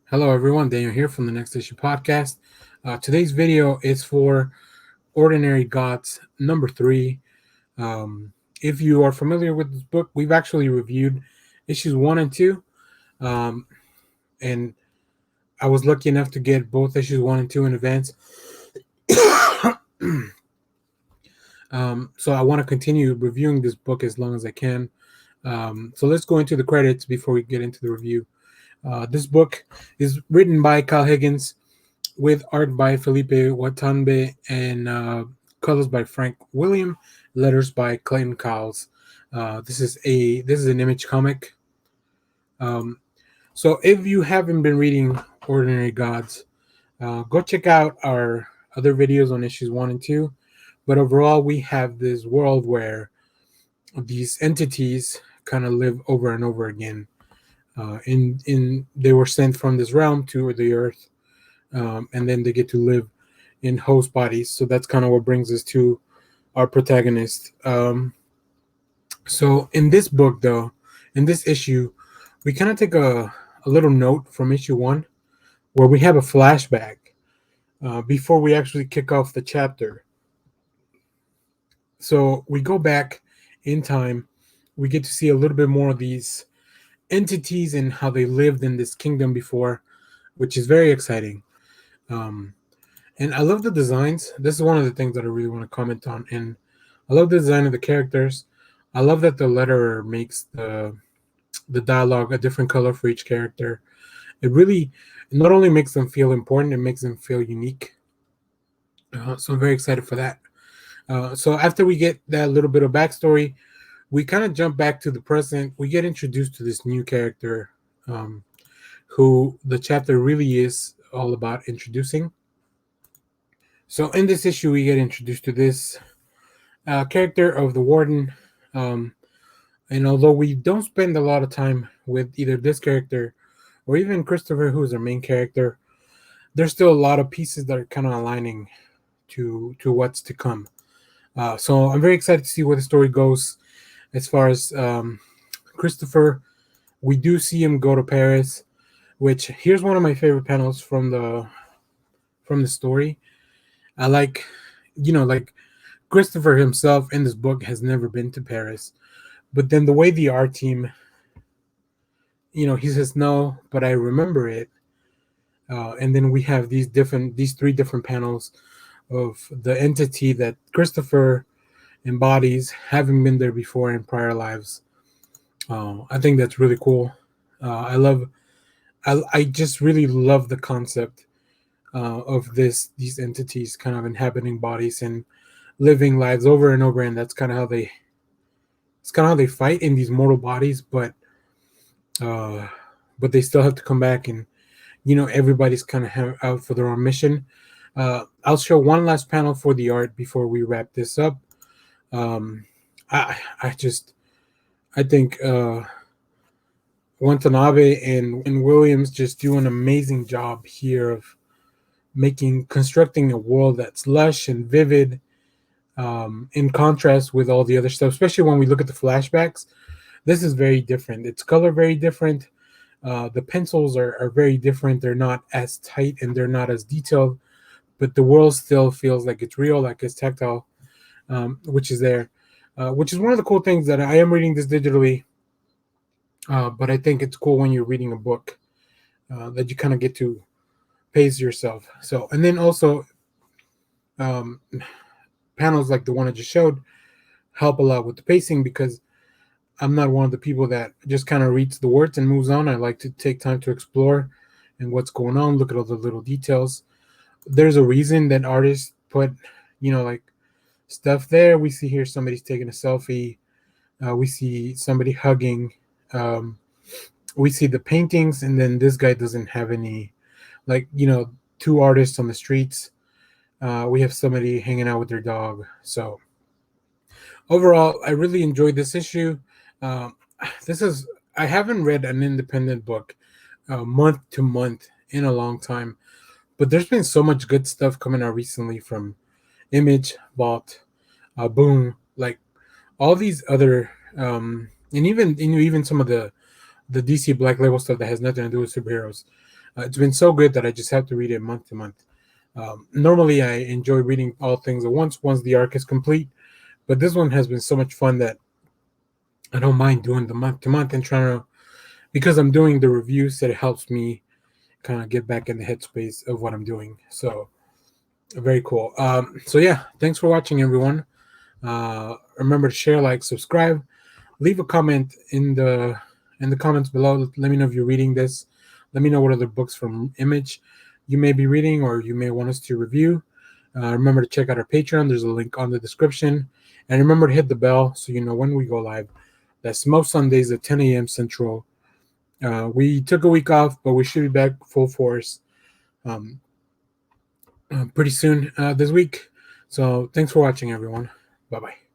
Hello, everyone. Daniel here from the Next Issue Podcast. Today's video is for Ordinary Gods number 3. If you are familiar with this book, we've actually reviewed issues 1 and 2. And I was lucky enough to get both issues 1 and 2 in advance. So I want to continue reviewing this book as long as I can. So let's go into the credits before we get into the review. This book is written by Kyle Higgins, with art by FELIPE Watanabe and colors by Frank William, letters by Clayton COWLES. This is an Image comic. So if you haven't been reading Ordinary Gods, go check out our other videos on issues 1 and 2. But overall, we have this world where these entities kind of live over and over again. They were sent from this realm to the earth, and then they get to live in host bodies. So that's kind of what brings us to our protagonist. So in this book, though, in this issue, we kind of take a little note from issue 1, where we have a flashback before we actually kick off the chapter. So we go back in time. We get to see a little bit more of these entities and how they lived in this kingdom before, which is very exciting. And I love the designs. This is one of the things that I really want to comment on. And I love the design of the characters. I love that the letterer makes the dialogue a different color for each character. It really not only makes them feel important, it makes them feel unique. So I'm very excited for that. So after we get that little bit of backstory, we kind of jump back to the present. We get introduced to this new character, who the chapter really is all about introducing. So in this issue, we get introduced to this character of the Warden. And although we don't spend a lot of time with either this character or even Christopher, who is our main character, there's still a lot of pieces that are kind of aligning to what's to come. So I'm very excited to see where the story goes. As far as Christopher, we do see him go to Paris, which here's one of my favorite panels from the story. I like Christopher himself in this book has never been to Paris, but then the way the art team, he says no, but I remember it, and then we have these 3 different panels of the entity that Christopher embodies, having been there before in prior lives. I think that's really cool. I just really love the concept of these entities kind of inhabiting bodies and living lives over and over, and that's kind of how they fight in these mortal bodies, but they still have to come back, and everybody's kind of out for their own mission. I'll show one last panel for the art before we wrap this up. I think Watanabe and Williams just do an amazing job here of constructing a world that's lush and vivid, in contrast with all the other stuff, especially when we look at the flashbacks. This is very different. It's color very different. The pencils are very different. They're not as tight and they're not as detailed, but the world still feels like it's real, like it's tactile, which is there, which is one of the cool things that I am reading this digitally, but I think it's cool when you're reading a book that you kind of get to pace yourself. So, and then also panels like the one I just showed help a lot with the pacing, because I'm not one of the people that just kind of reads the words and moves on. I like to take time to explore and what's going on, look at all the little details. There's a reason that artists put, like stuff there. We see here somebody's taking a selfie. We see somebody hugging. We see the paintings, and then this guy doesn't have any, 2 artists on the streets. We have somebody hanging out with their dog. So overall, I really enjoyed this issue. I haven't read an independent book month to month in a long time, but there's been so much good stuff coming out recently from Image, Vault, Boom, like all these other, and even some of the DC Black Label stuff that has nothing to do with superheroes. It's been so good that I just have to read it month to month. Normally, I enjoy reading all things at once the arc is complete, but this one has been so much fun that I don't mind doing the month to month and trying to, because I'm doing the reviews, that it helps me kind of get back in the headspace of what I'm doing. So very cool. So yeah, thanks for watching, everyone. Remember to share, like, subscribe, leave a comment in the comments below. Let me know if you're reading this. Let me know what other books from Image you may be reading or you may want us to review. Remember to check out our Patreon. There's a link on the description. And remember to hit the bell so you know when we go live. That's most Sundays at 10 a.m. Central. We took a week off, but we should be back full force pretty soon this week. So thanks for watching, everyone. Bye-bye.